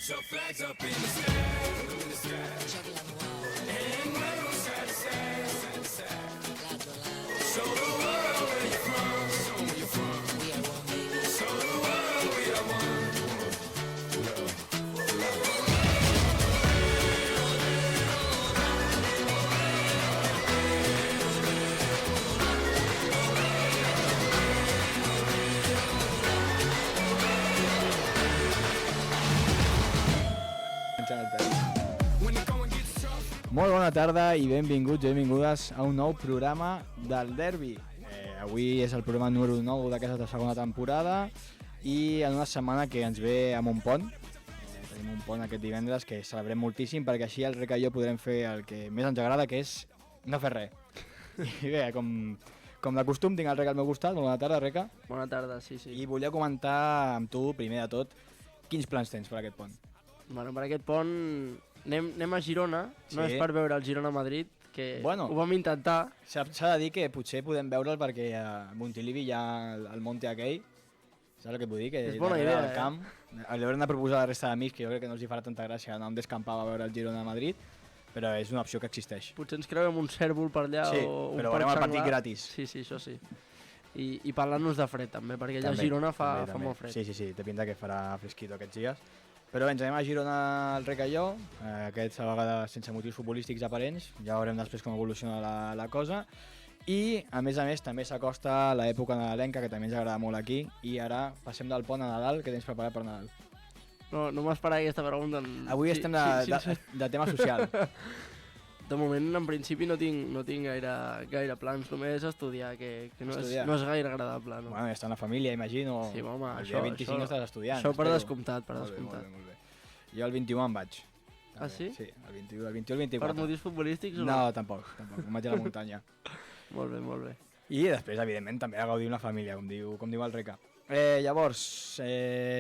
your flags up in the sky, in the sky. And wave side to side, side to side. Show the world where you're from, show where you're from. We are one, baby. Show the world we are one. Molt bona tarda i benvinguts i benvingudes a un nou programa del Derbi. Avui és el programa número 9 d'aquesta segona temporada i en una setmana que ens ve a Montpont. Tenim un pont aquest divendres que celebrem moltíssim perquè així el Reca i jo podrem fer el que més ens agrada, que és no fer res. I bé, com de costum tinc el Reca al meu costat. Bona tarda, Reca. Bona tarda, sí. I volia comentar amb tu, primer de tot, quins plans tens per aquest pont? Bueno, per aquest pont anem a Girona, Sí. no és per veure el Girona-Madrid, que Bueno. ho vam intentar. S'ha de dir que potser podem veure'l perquè a Montilivi hi ha el monte aquell. Saps el que vull dir? Que És bona darrere idea, del camp. Li haurem de proposar a la resta d'amics, que jo crec que no els hi farà tanta gràcia anar a un descampar a veure el Girona a Madrid, però és una opció que existeix. Potser ens creuem un cèrvol per allà Sí, o un però parc veurem el partit senglar. gratis. Sí, això sí. I parlant-nos de fred també, perquè allà a També, Girona fa també. molt fred. Sí, té pinta que farà fresquito aquests dies. Però bé, ens anem a Girona el Reca i jo, aquesta vegada sense motius futbolístics aparents, ja veurem després com evoluciona la cosa. I, a més, també s'acosta l'època nadalenca, que també ens agrada molt aquí, i ara passem del pont a Nadal. Què tens preparat per Nadal? No m'esperava aquesta pregunta. Avui estem de tema social. De moment, en principi, no tinc gaire plans, només estudiar, que no és gaire agradable. No? Bueno, ja està en la família, imagino. Sí, home, el dia 25 estàs estudiant. Això per espero. descomptat, per descomptat. Molt bé. Jo el 21 em vaig. Ah, sí? Sí, el 21 el 24. Per motius futbolístics o No, tampoc. Em vaig a la muntanya. Molt bé. I després, evidentment, també a gaudir una família, com diu el Reca. Llavors,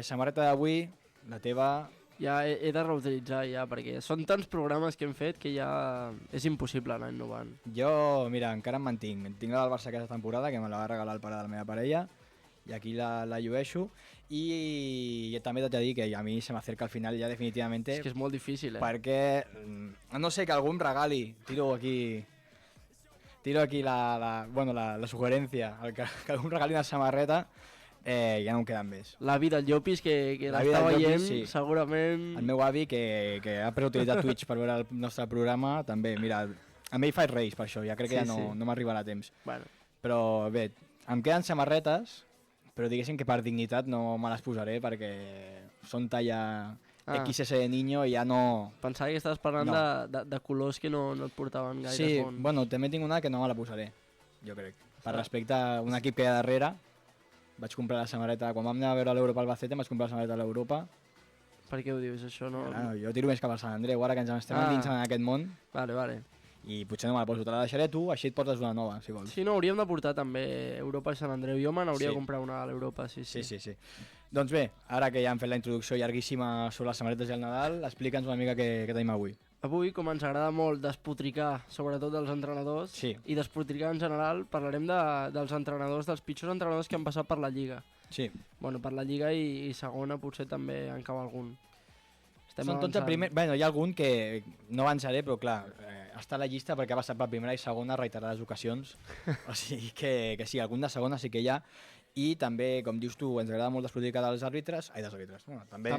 samarreta d'avui, la teva... Ja he de reutilitzar ja, perquè són tants programes que hem fet que ja és impossible anar innovant. Jo, mira, encara em mantinc. Tinc la del Barça aquesta temporada, que me la va regalar el pare de la meva parella, i aquí la llueixo. I també t'he de dir que a mi se m'acerca al final ja definitivament. És que és molt difícil, Perquè, no sé, que algú em regali, tiro aquí la sugerència, que algú em regali una samarreta, ja no em queden més. L'avi del Llopis, que L'avi del l'està Llopis, veient, sí. segurament... El meu avi, que ha utilitzat Twitch per veure el nostre programa, també, mira, amb ell faig reis per això, ja crec que Sí, no m'arribarà a temps. Bueno, Però bé, em queden samarretes, però diguéssim que per dignitat no me les posaré perquè són talla XS de niño i ja no... pensava que estaves parlant de colors que no et portaven gaire Sí, fons. bueno, també tinc una que no me la posaré, jo crec. Per respecte a un equip que hi ha darrere, vaig comprar la samarreta, quan vam anar a veure l'Europa Albacete, vaig comprar la samarreta de l'Europa. Per què ho dius, això? No... Jo tiro més cap al Sant Andreu, ara que ens estem endinsant en aquest món, Vale. i potser no me la poso, te la deixaré tu, així et portes una nova, si vols. Sí, no, hauríem de portar també Europa i Sant Andreu. Jo me n'hauria Sí. de comprar una a l'Europa, sí. Sí. Doncs bé, ara que ja hem fet la introducció llarguíssima sobre les samarretes i el Nadal, explica'ns una mica què tenim avui. Avui, com ens agrada molt despotricar, sobretot dels entrenadors, Sí. i despotricar en general, parlarem dels entrenadors, dels pitjors entrenadors que han passat per la Lliga. Sí. Bueno, per la Lliga i segona potser també en cau algun. Són tots a primer... Bueno, hi ha algun que no avançaré, però clar, està a la llista perquè ha passat per primera i segona reiterades ocasions. O sigui que sí, algun de segona sí que hi ha. I també, com dius tu, ens agrada molt despotricar dels àrbitres. Ai, dels àrbitres. Bueno, també.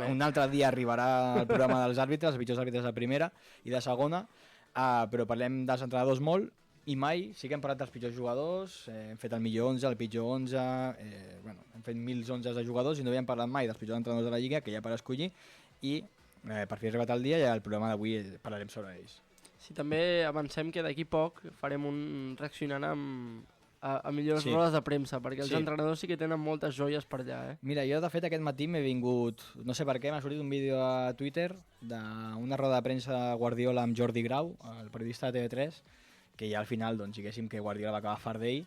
Un altre dia arribarà el programa dels àrbitres, els pitjors àrbitres de primera i de segona, però parlem dels entrenadors molt i mai sí que hem parlat dels pitjors jugadors, hem fet el millor 11, el pitjor 11, hem fet 1.011 de jugadors i no havíem parlat mai dels pitjors entrenadors de la Lliga, que hi ha per escollir, i per fi ha arribat el dia i el programa d'avui parlarem sobre ells. Sí, també avancem que d'aquí poc farem un reaccionant a millors rodes de premsa, perquè els entrenadors sí que tenen moltes joies per allà. Mira, jo de fet aquest matí m'he vingut, no sé per què, m'ha sortit un vídeo a Twitter d'una roda de premsa de Guardiola amb Jordi Grau, el periodista de TV3, que ja al final, doncs, diguéssim que Guardiola va acabar fart d'ell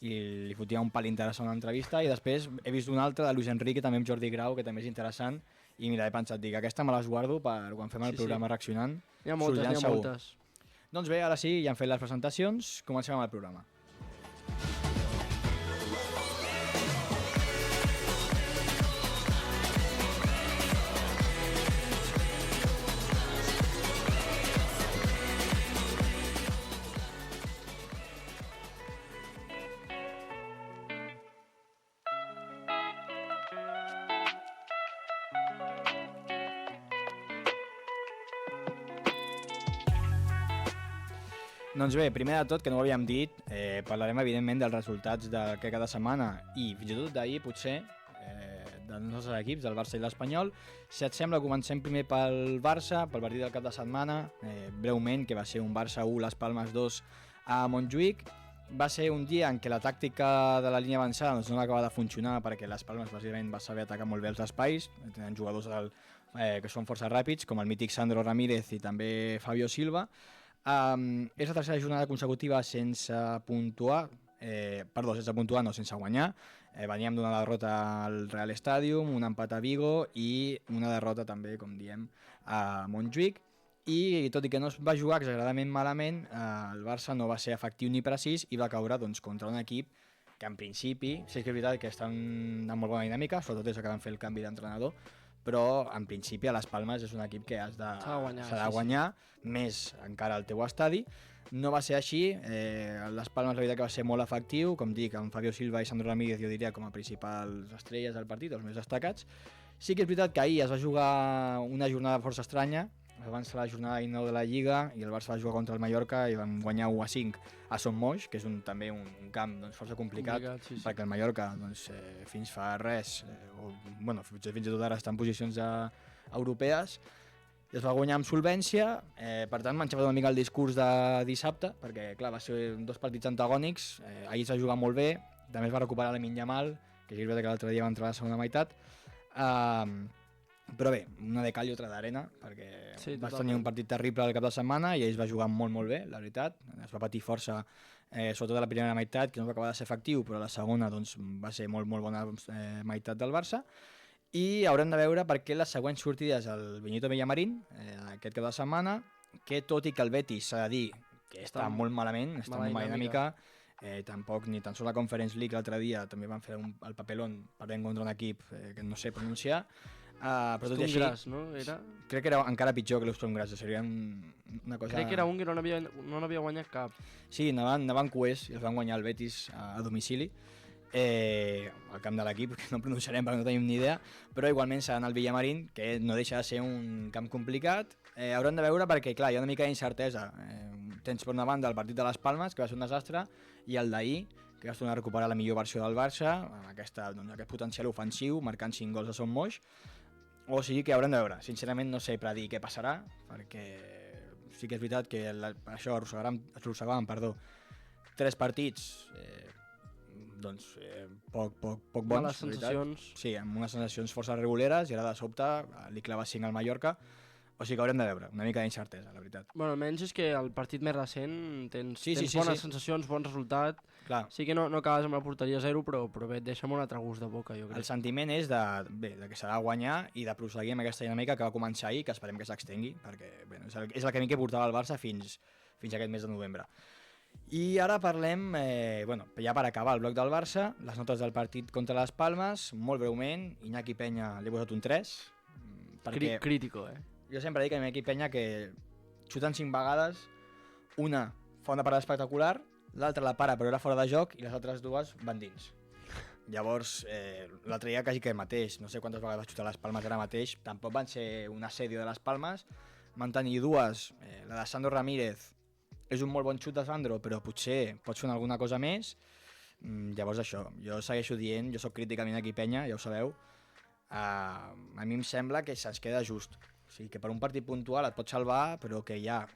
i li fotia un pal interessant a l'entrevista, i després he vist una altra de Luis Enrique, també amb Jordi Grau, que també és interessant, i mira, he pensat, dic, aquesta me les guardo per quan fem el programa reaccionant. N'hi ha moltes. Doncs bé, ara sí, ja hem fet les presentacions, comencem amb el programa. Doncs bé, primer de tot, que no ho havíem dit, parlarem evidentment dels resultats de cada setmana i fins i tot d'ahir potser, dels nostres equips, del Barça i l'Espanyol. Si et sembla, comencem primer pel Barça, pel partit del cap de setmana, breument, que va ser un Barça 1, Les Palmes 2 a Montjuïc. Va ser un dia en què la tàctica de la línia avançada no va acabar de funcionar perquè les Palmes bàsicament va saber atacar molt bé els espais, tenen jugadors que són força ràpids, com el mític Sandro Ramírez i també Fabio Silva. És la tercera jornada consecutiva sense puntuar, sense guanyar. Veníem d'una derrota al Real Stadium, un empat a Vigo i una derrota també, com diem, a Montjuïc. I tot i que no es va jugar exageradament malament, el Barça no va ser efectiu ni precís i va caure contra un equip que en principi, sí que és veritat que estan en molt bona dinàmica, sobretot des que van fer el canvi d'entrenador, però en principi a les Palmes és un equip que s'ha de guanyar, més encara al teu estadi. No va ser així, les Palmes la veritat que va ser molt efectiu, com dic, amb Fabio Silva i Sandro Ramírez jo diria com a principals estrelles del partit, els més destacats. Sí que és veritat que ahir es va jugar una jornada força estranya, abans de la jornada 9 de la Lliga, i el Barça va jugar contra el Mallorca i van guanyar 1-5 a Son Moix, que és també un camp força complicat, perquè el Mallorca fins fa res, fins i tot ara està en posicions europees, i es va guanyar amb solvència. Per tant, m'ha enxapat una mica el discurs de dissabte, perquè clar, va ser dos partits antagònics, ahir es va jugar molt bé, també es va recuperar l'Amin Yamal, que és veritat que l'altre dia va entrar a la segona meitat, però bé, una de cal i otra d'arena, perquè vas tenir un partit terrible al cap de setmana i ells va jugar molt molt bé, la veritat. Es va patir força, sobretot a la primera meitat, que no va acabar de ser efectiu, però la segona va ser molt bona meitat del Barça. I haurem de veure per què les següents sortides al Benito Villamarín, aquest cap de setmana, que tot i que el Betis s'ha de dir que està molt malament, està molt mala dinàmica, tampoc ni tan sols la Conference League l'altre dia també van fer el papelón perdent contra un equip que no sé pronunciar. Però tot i així, no? Crec que era encara pitjor que l'Sturm Graz, seria una cosa... Crec que era un que no n'havia guanyat cap. Sí, anaven cuers i els van guanyar el Betis a domicili, al camp de l'equip, que no pronunciarem perquè no tenim ni idea, però igualment seran al Villamarín, que no deixa de ser un camp complicat. Haurem de veure perquè, clar, hi ha una mica d'incertesa. Tens per una banda el partit de les Palmes, que va ser un desastre, i el d'ahir, que va tornar a recuperar la millor versió del Barça, amb aquest potencial ofensiu, marcant 5 gols a Son Moix. O sigui que haurem de veure. Sincerament no sé predir què passarà, perquè sí que és veritat que això arrossegàvem 3 partits poc bons. Males sensacions. Sí, amb unes sensacions força reguleres i ara de sobte li clava 5 al Mallorca. O sigui que haurem de veure, una mica d'incertesa, la veritat. Bueno, almenys és que el partit més recent tens bones sensacions, bon resultat. Clar. Sí que no acabes amb la porteria 0, però bé, et deixa un altre gust de boca, jo crec. El sentiment és de que s'ha de guanyar i de proseguir amb aquesta dinàmica que va començar ahir, que esperem que s'extengui, perquè és el camí que portava el Barça fins a aquest mes de novembre. I ara parlem, ja per acabar el bloc del Barça, les notes del partit contra les Palmes, molt breument. Iñaki Peña li he posat un 3. Crítico, Jo sempre dic a Iñaki Peña que xuten 5 vegades, una fa una parada espectacular, l'altra la para però era fora de joc i les altres dues van dins. Llavors, l'altre dia quasi que el mateix, no sé quantes vegades va xutar les Palmes ara mateix, tampoc van ser un assedio de les Palmes, van tenir dues, la de Sandro Ramírez és un molt bon xut de Sandro, però potser pots fer alguna cosa més. Llavors això, jo segueixo dient, jo sóc crític a Iñaki Peña, ja ho sabeu, a mi em sembla que se'ns queda just. O sigui, que per un partit puntual et pot salvar, però que hi ha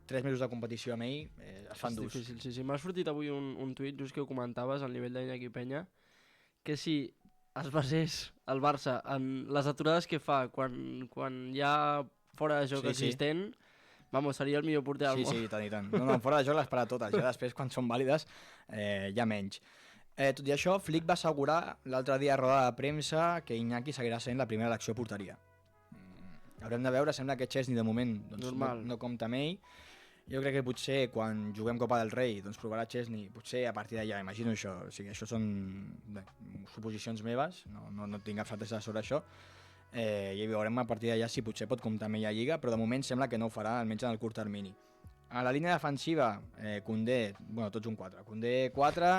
3 mesos de competició amb ell, es fan durs. És difícil, sí. M'ha sortit avui un tuit, just que ho comentaves, al nivell d'Iñaki Peña, que si es basés el Barça en les aturades que fa quan hi ha fora de joc assistent, seria el millor porter del món. Sí, i tant. No, fora de joc les para totes, ja després quan són vàlides ja menys. Tot i això, Flick va assegurar l'altre dia a roda de premsa que Iñaki seguirà sent la primera elecció a porteria. Haurem de veure, sembla que Chesney de moment no compta amb ell. Jo crec que potser quan juguem Copa del Rei provarà Chesney, potser a partir d'allà, imagino això. O sigui, això són suposicions meves, no tinc cap certesa sobre això. I veurem a partir d'allà si potser pot comptar amb ell a Lliga, però de moment sembla que no ho farà, almenys en el curt termini. A la línia defensiva, Koundé, tots un 4. Koundé 4,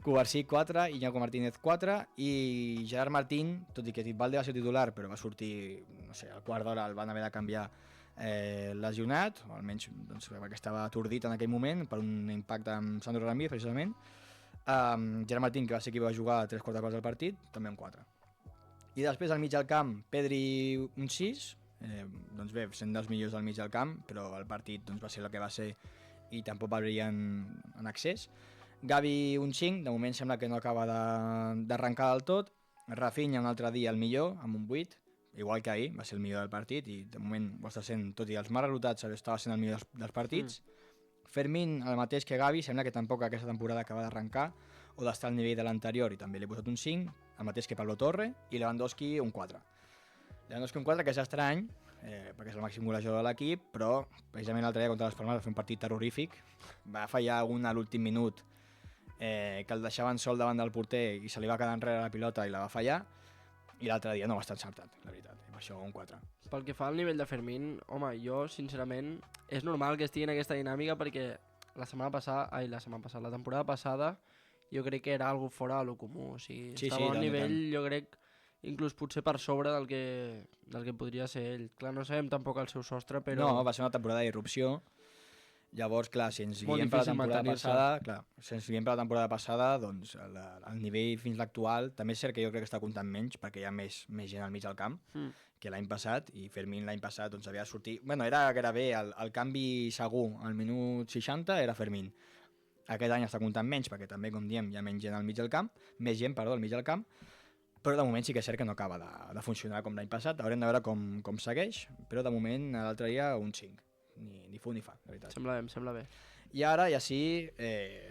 Cubarsí 4, Iñaki Martínez 4 i Gerard Martín, tot i que Valde va ser titular però va sortir, no sé, al quart d'hora el van haver de canviar lesionat, o almenys doncs, perquè estava atordit en aquell moment per un impacte amb Sandro Ramírez, precisament. Gerard Martín, que va ser qui va jugar 3/4 parts del partit, també un 4. I després al mig del camp, Pedri un 6, doncs bé, sent dels millors al mig del camp, però el partit doncs, va ser el que va ser i tampoc va brillar en accés. Gavi un 5, de moment sembla que no acaba d'arrencar del tot. Rafinha un altre dia el millor, amb un 8, igual que ahir, va ser el millor del partit i de moment ho està sent, tot i els mal resultats, estava sent el millor dels partits. Fermín, el mateix que Gavi, sembla que tampoc aquesta temporada acaba d'arrencar o d'estar al nivell de l'anterior i també li he posat un 5, el mateix que Pablo Torre, i Lewandowski un 4. Lewandowski un 4, que és estrany, perquè és el màxim golejador de l'equip, però precisament l'altre dia contra les Palmes va fer un partit terrorífic, va fallar un a l'últim minut, que el deixaven sol davant del porter i se li va quedar enrere la pilota i la va fallar, i l'altre dia no va estar encertat, la veritat, i per això un 4. Pel que fa al nivell de Fermín, home, jo sincerament és normal que estigui en aquesta dinàmica perquè la temporada passada jo crec que era algo fora de lo comú, o sigui, estava a un nivell, jo crec, inclús potser per sobre del que podria ser ell. Clar, no sabem tampoc el seu sostre, però... No, va ser una temporada d'irrupció. Llavors, clar, si ens guiem per la temporada passada, doncs el nivell fins l'actual, també és cert que jo crec que està comptant menys, perquè hi ha més gent al mig del camp que l'any passat, i Fermín l'any passat doncs, havia de sortir... Bueno, era bé, el canvi segur al minut 60 era Fermín. Aquest any està comptant menys, perquè també, com diem, hi ha menys gent al mig del camp, al mig del camp, però de moment sí que és cert que no acaba de funcionar com l'any passat. Haurem de veure com segueix, però de moment l'altre dia un 5. Ni fu ni fa, la veritat. Sembla bé. I ara, ja sí,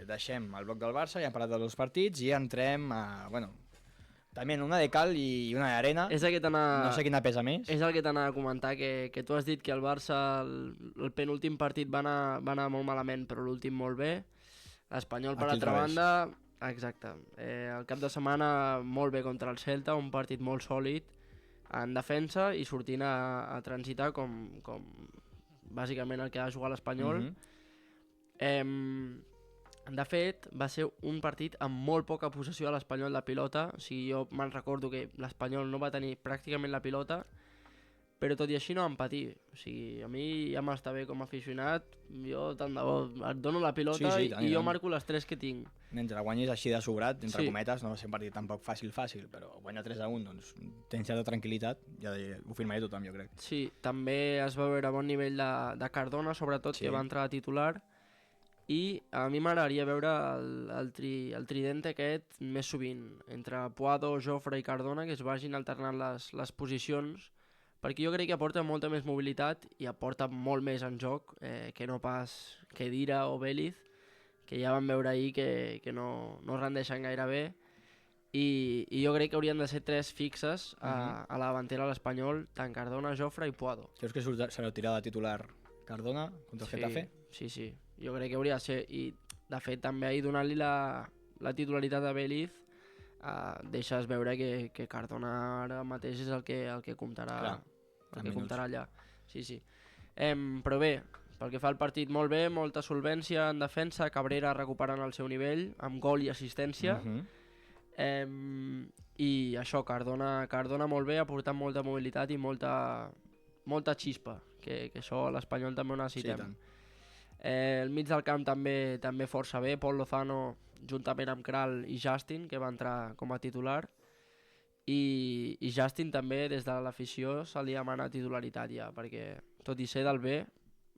deixem el bloc del Barça, ja hem parlat dels partits i entrem a, també una de cal i una d'arena. És el que no sé quina pesa més. És el que t'anava a comentar, que tu has dit que el Barça, el penúltim partit va anar molt malament, però l'últim molt bé. L'Espanyol, per altra banda, exacte. El cap de setmana molt bé contra el Celta, un partit molt sòlid en defensa i sortint a transitar com bàsicament el que ha de jugar l'Espanyol. De fet, va ser un partit amb molt poca possessió de l'Espanyol de pilota. O sigui, jo me'n recordo que l'Espanyol no va tenir pràcticament la pilota, però tot i així no van patir. O sigui, a mi ja m'està bé com a aficionat, jo tant de bo et dono la pilota i jo marco les 3 que tinc. Mentre guanyis així de sobrat, entre cometes, no va ser un partit tampoc fàcil, però guanyar 3-1, doncs tens certa tranquil·litat, ja ho firmaré tothom, jo crec. Sí, també es va veure bon nivell de Cardona, sobretot, que va entrar a titular, i a mi m'agradaria veure el trident aquest més sovint, entre Puado, Jofre i Cardona, que es vagin alternant les posicions, perquè jo crec que aporta molta més mobilitat i aporta molt més en joc que no pas Khedira o Vélez, que ja vam veure ahir que no rendeixen gaire bé, i jo crec que haurien de ser 3 fixes a la davantera de l'Espanyol, tant Cardona, Jofre i Puado. Creus que serà tirada titular Cardona contra el Getafe? Sí, jo crec que hauria de ser, i de fet també ahir donant-li la titularitat a Vélez deixes veure que Cardona ara mateix és el que comptarà, comptarà allà. Sí. Però bé, pel que fa al partit, molt bé, molta solvència en defensa, Cabrera recuperant el seu nivell, amb gol i assistència. I això, Cardona molt bé, aportant molta mobilitat i molta xispa, que això a l'Espanyol també ho necessitem. El mig del camp també força bé, Pol Lozano juntament amb Kral i Justin, que va entrar com a titular, i Justin també des de l'afició se li demana titularitat ja, perquè tot i ser del B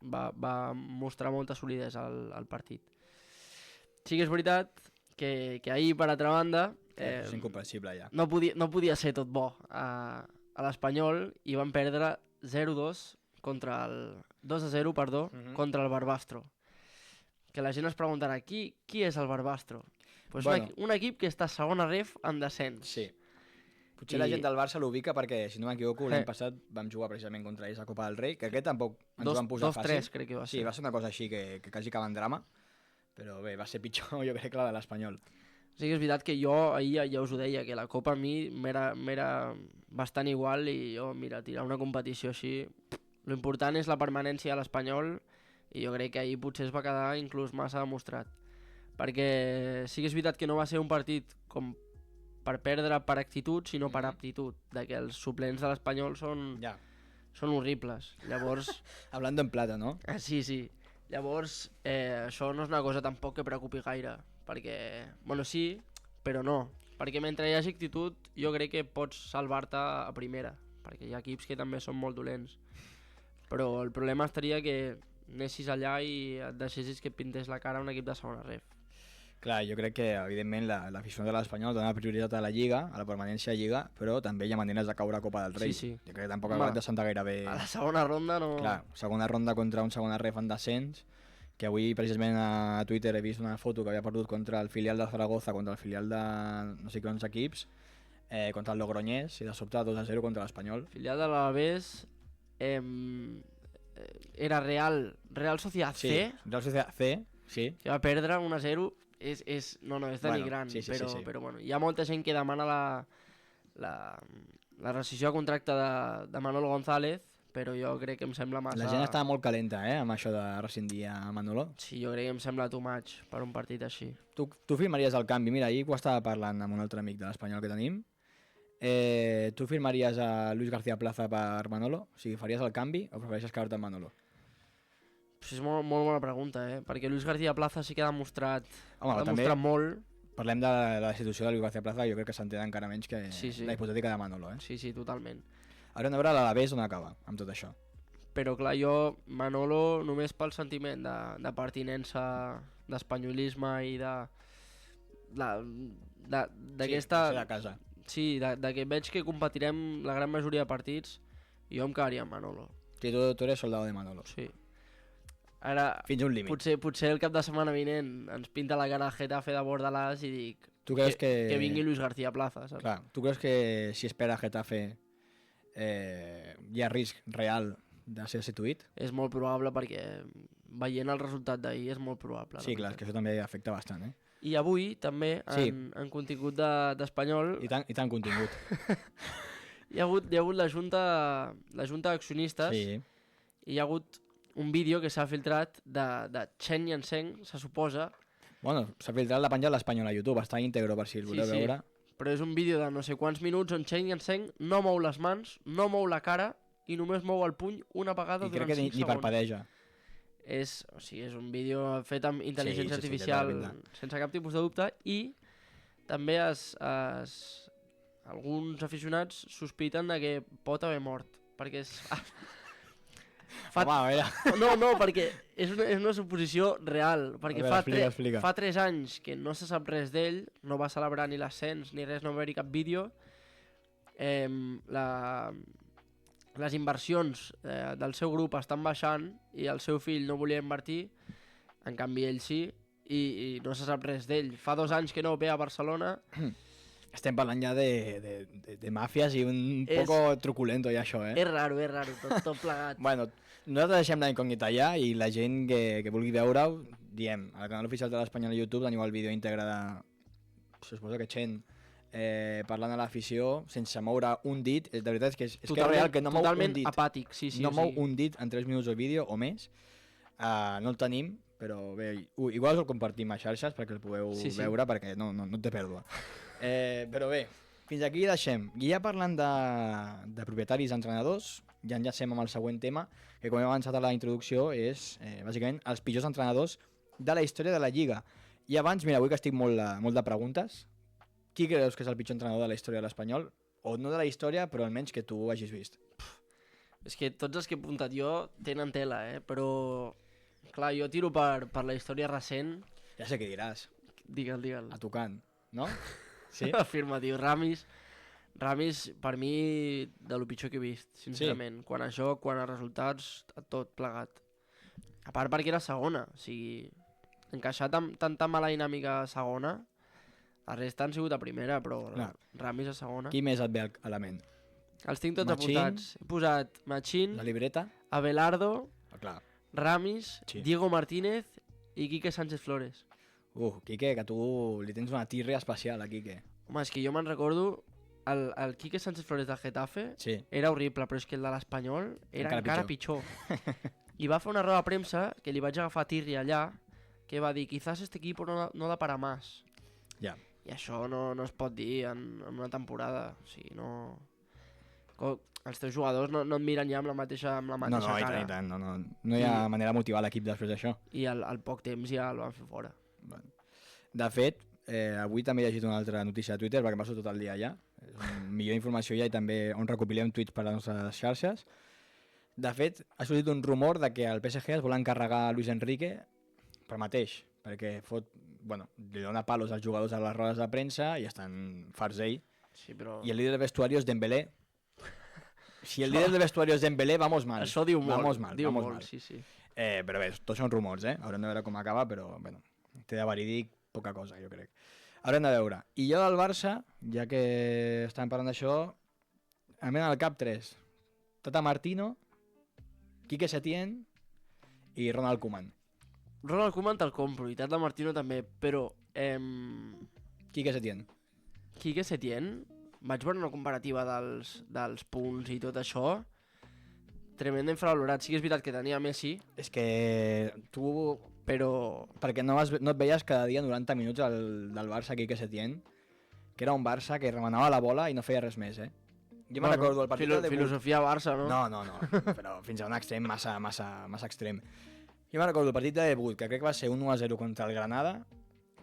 va mostrar molta solidesa al partit. Sí que és veritat que ahir, per altra banda, és incomprensible ja. No podia ser tot bo a l'Espanyol i van perdre 2-0 contra el Barbastro. Que la gent es preguntarà, qui és el Barbastro? Pues un equip que està segona ref en descens. Sí. Potser la gent del Barça l'ubica perquè, si no m'equivoco, l'any passat vam jugar precisament contra ells a Copa del Rei, que aquest tampoc ens ho van posar fàcil. 2-3 crec que va ser. Sí, va ser una cosa així que quasi acaba en drama, però bé, va ser pitjor jo crec que la de l'Espanyol. Sí que és veritat que jo ahir ja us ho deia, que la Copa a mi m'era bastant igual i jo, mira, tirar una competició així... L'important és la permanència de l'Espanyol i jo crec que ahir potser es va quedar inclús massa demostrat. Perquè sí que és veritat que no va ser un partit com per perdre per actitud, sinó per aptitud, de que els suplents de l'Espanyol són són horribles. Llavors, Hablando en plata, no? sí, sí. Llavors, això no és una cosa tampoc que preocupi gaire, perquè, bueno, sí, però no. Perquè mentre hi hagi actitud, jo crec que pots salvar-te a primera, perquè hi ha equips que també són molt dolents. Però el problema estaria que anessis allà i et deixessis que et pintés la cara a un equip de segona ref. Clar, jo crec que, evidentment, l'afició de l'Espanyol dona prioritat a la Lliga, a la permanència a Lliga, però també hi ha maneres de caure a Copa del Rei. Sí, sí. Jo crec que tampoc ha Home, acabat de sentar gaire bé. A la segona ronda no... Clar, segona ronda contra un segona ref en descens, que avui precisament a Twitter he vist una foto que havia perdut contra el filial de Zaragoza, contra el filial de no sé quants equips, contra el Logroñés, i de sobte 2-0 contra l'Espanyol. Filial de l'Alavés era Real Sociedad Sí, C, Real Sociedad C, sí. que va perdre 1-0. És denigrant, sí, sí, però, sí. però bueno, hi ha molta gent que demana la rescisió de contracte de Manolo González, però jo crec que em sembla massa... La gent estava molt calenta, amb això de rescindir a Manolo. Sí, jo crec que em sembla too much per un partit així. Tu firmaries el canvi? Mira, ahir ho estava parlant amb un altre amic de l'Espanyol que tenim. Tu firmaries a Luis García Plaza per Manolo? O sigui, faries el canvi o prefereixes quedar-te amb Manolo? És molt bona pregunta, perquè Luis García Plaza sí que ha demostrat, Home, també molt. parlem de la destitució de Luis García Plaza, jo crec que s'entén encara menys que Sí. la hipotètica de Manolo. Sí, totalment. Haurem de veure l'Alavés on acaba amb tot això. Però clar, jo, Manolo, només pel sentiment de pertinença, d'espanyolisme i d'aquesta... Sí, de casa. Sí, de que veig que competirem la gran majoria de partits, jo em quedaria amb Manolo. Sí, tu eres soldado de Manolo. Sí. Ara, Fins a un límit. potser el cap de setmana vinent ens pinta la cara Getafe de Bordalàs i dic Tu creus que vingui Luis García Plaza, saps? Clar, tu creus que si espera Getafe hi ha risc real de ser destituït? És molt probable perquè veient el resultat d'ahir és molt probable. Sí, clar, és que això també afecta bastant, I avui també Sí. en contingut d'Espanyol I tant contingut. hi ha hagut la junta d'accionistes Sí. i hi ha hagut un vídeo que s'ha filtrat de Chen Yanseng, se suposa, Bueno, s'ha filtrat la penja de l'Espanyol a YouTube, està íntegro per si el voleu veure. però és un vídeo de no sé quants minuts on Chen Yanseng no mou les mans, no mou la cara i només mou el puny una vegada I crec durant que 5 ni segons. parpadeja. És un vídeo fet amb intel·ligència Sí, artificial de veritat. sense cap tipus de dubte i també alguns aficionats sospiten de que pot haver mort perquè Home, a veure... No, perquè és una suposició real, perquè A veure, explica. fa 3 anys que no se sap res d'ell, no va celebrar ni l'ascens ni res, no va haver-hi cap vídeo. Les inversions del seu grup estan baixant i el seu fill no volia invertir, en canvi ell sí, i no se sap res d'ell. Fa 2 anys que no ve a Barcelona. Estem parlant ja de màfies i un poco truculento ja això, És raro, tot plegat. Bueno, nosaltres deixem la incògnita allà i la gent que vulgui veure-ho, diem, al canal oficial de l'Espanyol a YouTube teniu el vídeo íntegre de... Se suposa que Chen parlant a l'afició sense moure un dit, de veritat és que és real que no mou un dit. Apàtic, sí. No mou un dit en 3 minuts de vídeo o més, no el tenim, però bé, igual el compartim a xarxes perquè el pugueu veure perquè no té pèrdua. Però bé, fins aquí deixem. I ja parlant de propietaris i entrenadors, ja enllacem amb el següent tema, que com he avançat a la introducció és bàsicament els pitjors entrenadors de la història de la Lliga. I abans, mira, avui que estic molt de preguntes, qui creus que és el pitjor entrenador de la història de l'Espanyol? O no de la història, però almenys que tu hagis vist. És que tots els que he apuntat jo tenen tela, però... Clar, jo tiro per la història recent. Ja sé què diràs. Digue'l. A tocant, no? Sí? Afirmatiu. Ramis, per mi, de lo pitjor que he vist, sincerament. Quant a joc, quant a resultats, tot plegat. A part perquè era segona, o sigui... Encaixat amb tanta mala dinàmica a segona, la resta han sigut a primera, però Ramis a segona. Qui més et ve a la ment? Els tinc tots apuntats. He posat Machín, La libreta? Abelardo, Clar. Ramis, Diego Martínez i Quique Sánchez Flores. Quique, que tu li tens una tirria especial a Quique. Home, és que jo me'n recordo, el Quique Sánchez Flores del Getafe era horrible, però és que el de l'Espanyol era encara pitjor. I va fer una roda de premsa, que li vaig agafar tirria allà, que va dir, quizás este equipo no da para más. Ja. I això no es pot dir en una temporada, o sigui, no... Els teus jugadors no et miren ja amb la mateixa No, cara. i tant, no hi ha manera de motivar l'equip després d'això. I al poc temps ja el van fer fora. De fet, avui també he llegit una altra notícia de Twitter, perquè em passo tot el dia allà. És millor informació allà i també on recopilem tuits per a les nostres xarxes. De fet, ha sortit un rumor de que el PSG es vol encarregar a Luis Enrique per mateix, perquè li dona palos als jugadors a les rodes de premsa i estan farts d'ell. Sí, però... I el líder de vestuario és Dembélé. Si el líder de vestuario és Dembélé, vamos mal. Això diu molt, vamos mal. sí. Però bé, tots són rumors, Haurem de veure com acaba, però bueno, té de verídic poca cosa, jo crec. Haurem de veure. I jo del Barça, ja que estàvem parlant d'això, em venen al cap 3. Tata Martino, Quique Setién i Ronald Koeman. Ronald Koeman te'l compro, i Tata Martino també, però... Quique Setién. Quique Setién, vaig veure una comparativa dels punts i tot això, tremendo infravalorat. Sí que és veritat que tenia Messi, És que tu... però... Perquè no et veies cada dia 90 minuts del Barça Quique Setién, que era un Barça que remenava la bola i no feia res més, Jo me'n recordo el partit de debut... Filosofia Barça, no? No, però fins a un extrem massa extrem. Jo me'n recordo el partit de debut, que crec que va ser un 1-0 contra el Granada,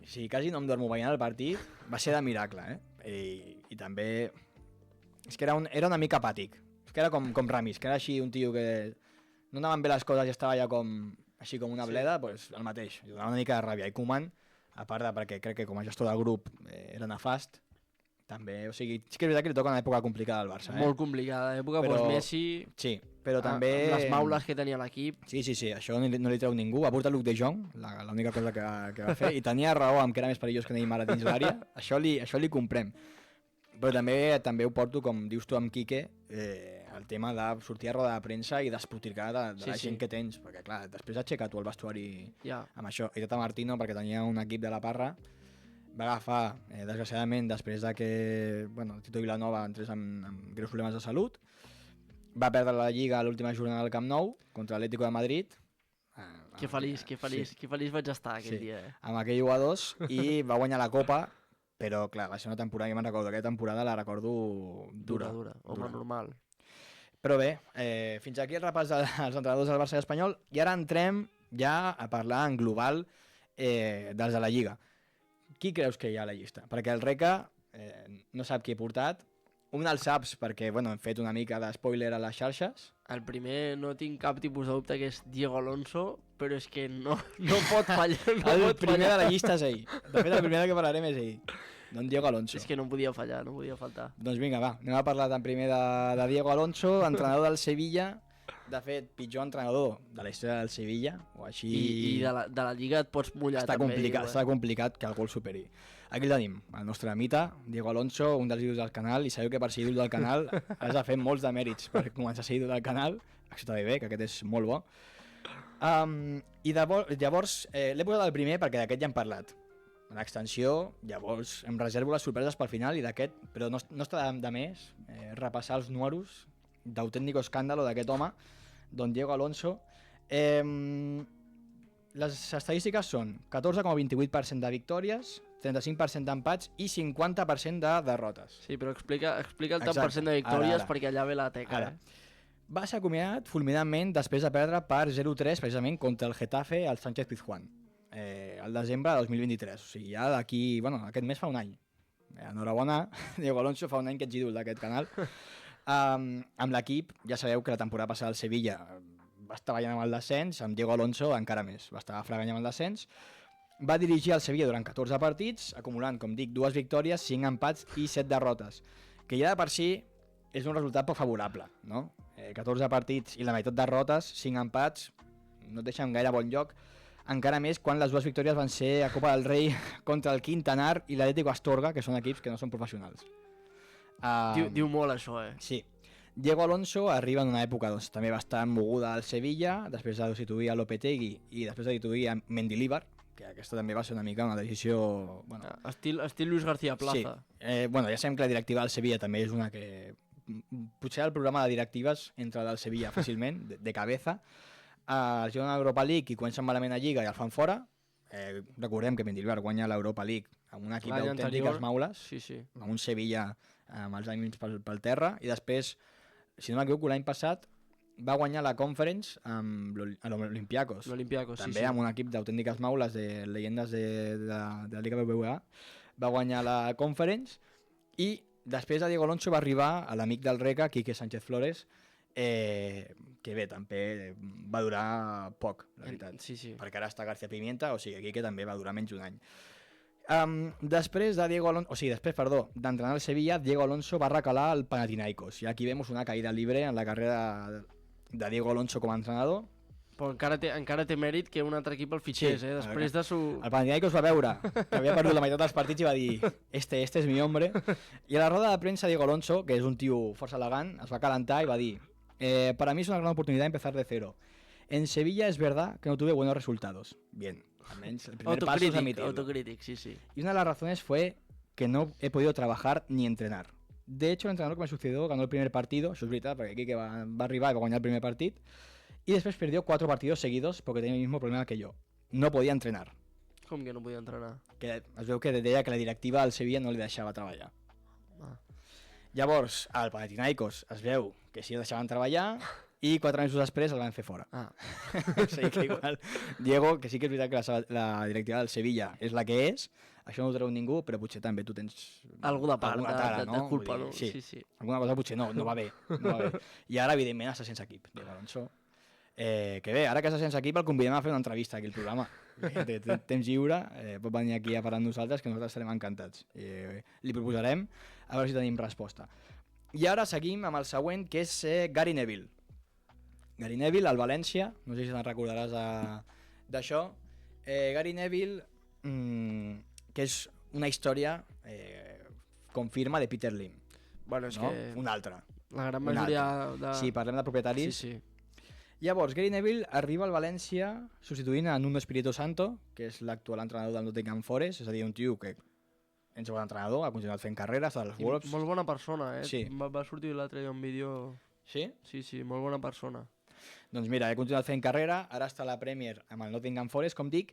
si quasi no em dormo veient el partit, va ser de miracle, I també... És que era una mica apàtic. És que era com Ramis, que era així un tio que no anaven bé les coses i estava ja així com una bleda, doncs el mateix. I donava una mica de ràbia. I Koeman, a part de perquè crec que com a gestor del grup era nefast, també, o sigui, sí que és veritat que li toca una època complicada al Barça, Molt complicada, època post-Messi... Sí, però també... Amb les maules que tenia l'equip... Sí, això no li treu ningú. Va portar Luc de Jong, l'única cosa que va fer, i tenia raó amb que era més perillós que Neymar a dins l'àrea. Això li comprem. Però també ho porto, com dius tu amb Quique, el tema de sortir a roda de premsa i despotricar de la gent que tens, perquè clar, després aixecar tu el vestuari amb això. I Tata Martino, perquè tenia un equip de la Parra, va agafar, desgraciadament, després de que Tito Vilanova entrés amb greus problemes de salut, va perdre la Lliga a l'última jornada del Camp Nou contra l'Atlético de Madrid. Que feliç vaig estar aquell dia. Amb aquell 1-2, i va guanyar la Copa, però clar, va ser una temporada, jo me'n recordo, aquella temporada la recordo dura. Home, normal. Però bé, fins aquí el repàs dels entrenadors del Barça i Espanyol, i ara entrem ja a parlar en global dels de la Lliga. Qui creus que hi ha a la llista? Perquè el Reca no sap qui he portat. Un el saps perquè hem fet una mica de spoiler a les xarxes. El primer no tinc cap tipus de dubte que és Diego Alonso, però és que no pot fallar. El primer de la llista és ell. De fet, el primer que parlarem és ell. Don Diego Alonso. És que no podia fallar, no podia faltar. Doncs vinga, va. Anem a parlar primer de Diego Alonso, entrenador del Sevilla. De fet, pitjor entrenador de la història del Sevilla, o així... I de la Lliga et pots mullar també. Està complicat que algú el superi. Aquí el tenim, el nostre mite, Diego Alonso, un dels ídols del canal, i sabeu que per ser ídol del canal has de fer molts de mèrits per començar a ser ídol del canal. Això està bé, que aquest és molt bo. I llavors l'he posat el primer perquè d'aquest ja hem parlat. L'extensió, llavors em reservo les sorpreses pel final i d'aquest, però no està de més repassar els números d'autèntico escàndalo d'aquest home, Don Diego Alonso. Les estadístiques són 14,28% de victòries, 35% d'empats i 50% de derrotes. Sí, però explica el tant per cent de victòries perquè allà ve la teca. Va ser acomiadat fulminantment després de perdre per 0-3 precisament contra el Getafe al Sánchez Pizjuán el desembre de 2023. O sigui, ja d'aquí... aquest mes fa un any. Enhorabona, Diego Alonso, fa un any que ets ídol d'aquest canal. Amb l'equip, ja sabeu que la temporada passada al Sevilla va estar ballant amb el descens, amb Diego Alonso encara més, va estar fregant amb el descens. Va dirigir el Sevilla durant 14 partits, acumulant, com dic, 2 victòries, 5 empats i 7 derrotes, que ja de per si és un resultat poc favorable, no? 14 partits i la meitat derrotes, 5 empats, no et deixen gaire bon lloc, encara més quan les 2 victòries van ser a Copa del Rei contra el Quintanar i l'Atlético Astorga, que són equips que no són professionals. Diu molt això, Sí. Diego Alonso arriba en una època també bastant moguda al Sevilla, després de destituir a Lopetegui i després de destituir a Mendilibar, que aquesta també va ser una mica una decisió... Estil Luis García Plaza. Sí. Ja sabem que la directiva del Sevilla també és una que... Potser el programa de directives entra del Sevilla fàcilment, de cabeza. Es juguen a l'Europa League i comencen malament a Lliga i el fan fora. Recordem que Mendilibar guanya l'Europa League amb un equip d'autèntiques maules, amb un Sevilla amb els ànims pel terra, i després si no m'equivoco, l'any passat va guanyar la Conference amb l'Olympiacos. L'Olympiacos, sí, També sí. amb un equip d'autèntiques maules de llegendes de la Liga BBVA. Va guanyar la Conference i després de Diego Alonso va arribar a l'amic del Reca, Quique Sánchez Flores, que bé, també va durar poc, la veritat. Sí, sí. Perquè ara està García Pimienta, o sigui, Quique també va durar menys d'un any. Després d'entrenar el Sevilla, Diego Alonso va recalar al Panathinaikos. Y aquí vemos una caída libre en la carrera de Diego Alonso com a entrenador. Però encara té mèrit que un altre equip el fitxés, Sí, després de su... El Panathinaikos va veure que havia perdut la meitat dels partits i va dir este es mi hombre. I a la roda de premsa Diego Alonso, que és un tio força elegant, es va calentar i va dir para mí es una gran oportunidad empezar de cero. En Sevilla es verdad que no tuve buenos resultados. Bien, almenys el primer paso es admitirlo. Autocrític, sí, sí. Y una de las razones fue que no he podido trabajar ni entrenar. De hecho, el entrenador que me sucedió ganó el primer partido, això és veritat, perquè aquí que va arribar i va guanyar el primer partit, y después perdió 4 partidos seguidos porque tenía el mismo problema que yo. No podía entrenar. Com que no podia entrenar? Que es veu que deia que la directiva del Sevilla no li deixava treballar. Ah. Llavors, al Panathinaikos es veu que sí el deixaven treballar i 4 mesos després el van fer fora. Ah. O sigui que igual, Diego, que sí que és veritat que la directiva del Sevilla és la que és, això no ho treu ningú, però potser també tu tens Algú de part, alguna tara, de culpa, Vull no? dir, Sí, sí. Alguna cosa potser no va bé. No va bé. I ara, evidentment, està sense equip, Diego Alonso. Que bé, ara que està sense equip el convidem a fer una entrevista aquí al programa. Té temps lliure, pot venir aquí a parlar amb nosaltres, que nosaltres estarem encantats. Li proposarem, a veure si tenim resposta. I ara seguim amb el següent, que és Gary Neville. Gary Neville, al València, no sé si te'n recordaràs d'això. Gary Neville, que és una història com firma de Peter Lim. Bueno, és No? que Una altra. la gran Una majoria altra. de... Sí, parlem de propietaris. Sí, sí. Llavors, Gary Neville arriba al València substituint a Nuno Espíritu Santo, que és l'actual entrenador del Nottingham Forest, és a dir, un tio que és un bon entrenador, ha continuat fent carrera, està dels I Wolves. molt bona persona, eh? Sí. Va sortir l'altre dia un vídeo... Sí? Sí, sí, molt bona persona. Doncs mira, ha continuat fent carrera, ara està a la Premier amb el Nottingham Forest, com dic,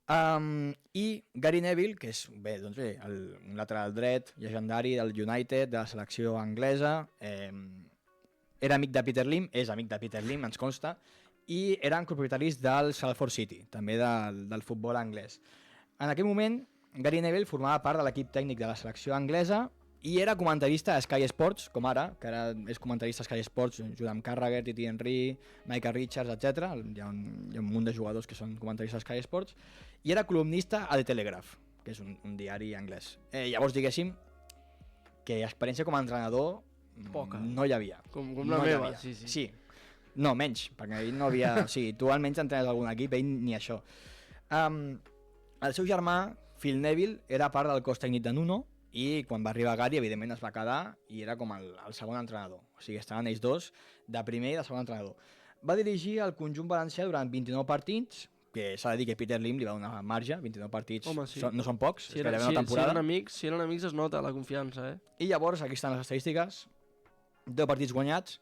i Gary Neville, que és un lateral dret, llegendari del United, de la selecció anglesa, era amic de Peter Lim, és amic de Peter Lim, ens consta, i eren propietaris del Salford City, també del futbol anglès. En aquell moment, Gary Neville formava part de l'equip tècnic de la selecció anglesa i era comentarista a Sky Sports, com ara, que ara és comentarista a Sky Sports, junt amb Carragher, Titi Henry, Michael Richards, etc. Hi ha un munt de jugadors que són comentaristes a Sky Sports, i era columnista a The Telegraph, que és un diari anglès. Llavors, diguéssim, que experiència com a entrenador Poca. no hi havia. Com No la hi meva, havia. sí, sí. Sí. No, menys, perquè ell no havia... O sigui, tu almenys entrenes algun equip, ell ni això. El seu germà, Phil Neville, era part del cos tècnic de Nuno i quan va arribar Gary, evidentment, es va quedar i era com el segon entrenador. O sigui, estaven ells dos de primer i de segon entrenador. Va dirigir el conjunt valencià durant 29 partits, que s'ha de dir que Peter Lim li va donar marge, 29 partits. Home, sí. No són pocs, Si és gairebé una temporada. si eren amics es nota la confiança, eh? I llavors, aquí estan les estadístiques, 10 partits guanyats,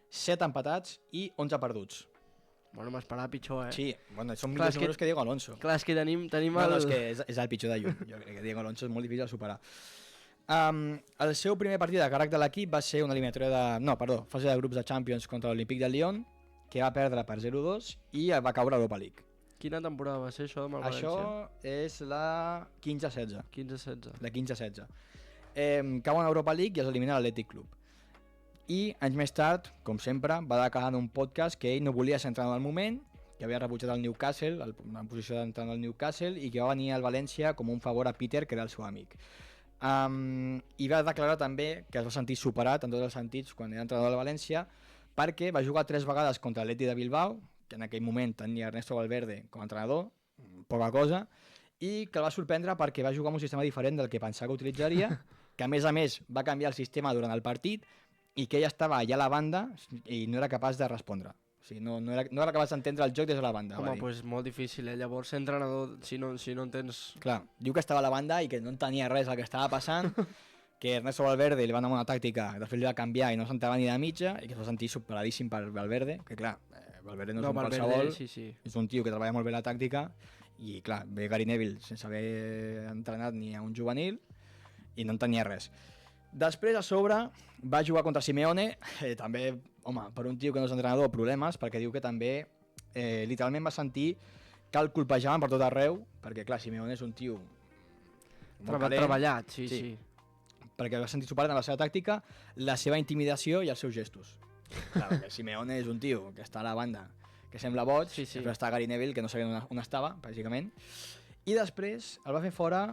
7 empatats i 11 perduts. Bueno, m'esperava pitjor, eh? Sí, bueno, són Clar, millors números que Diego Alonso. Clar, és que tenim No, el... és que és el pitjor de lluny. Jo crec que Diego Alonso és molt difícil de superar. El seu primer partit de càrrec de l'equip va ser una eliminatòria fase de grups de Champions contra l'Olímpic de Lyon, que va perdre per 0-2 i va caure a Europa League. Quina temporada va ser això amb el Això València? és la 15-16. 15-16. La 15-16. Cauen a Europa League i es elimina l'Atlètic Club. I anys més tard, com sempre, va declarar en un podcast que ell no volia ser entrenador al moment, que havia rebutjat el Newcastle, la posició d'entrenador del Newcastle, i que va venir al València com un favor a Peter, que era el seu amic. I va declarar també que es va sentir superat en tots els sentits quan era entrenador del València, perquè va jugar 3 vegades contra l'Atleti de Bilbao, que en aquell moment tenia Ernesto Valverde com a entrenador, poca cosa, i que el va sorprendre perquè va jugar amb un sistema diferent del que pensava que utilitzaria, que a més va canviar el sistema durant el partit i que ell estava allà a la banda i no era capaç de respondre. O sigui, no era capaç d'entendre el joc des de la banda. Home, doncs molt difícil, eh? Llavors ser entrenador, si no entens... Clar, diu que estava a la banda i que no entenia res del que estava passant, que Ernesto Valverde li va anar una tàctica, després li va canviar i no s'entrava ni de mitja, i que es va sentir superadíssim per Valverde, que clar, Valverde no és un qualsevol, sí. és un tio que treballa molt bé la tàctica, i clar, ve Gary Neville sense haver entrenat ni a un juvenil, i no entenia res. Després, a sobre, va jugar contra Simeone, també, home, per un tio que no és entrenador, problemes, perquè diu que també literalment va sentir que el colpejaven per tot arreu, perquè, clar, Simeone és un tio molt calent, Treballat, sí. perquè va sentir suport en la seva tàctica, la seva intimidació i els seus gestos. Clar, perquè Simeone és un tio que està a la banda, que sembla boig, Sí. després està Gary Neville, que no sabia on estava, bàsicament, i després el va fer fora,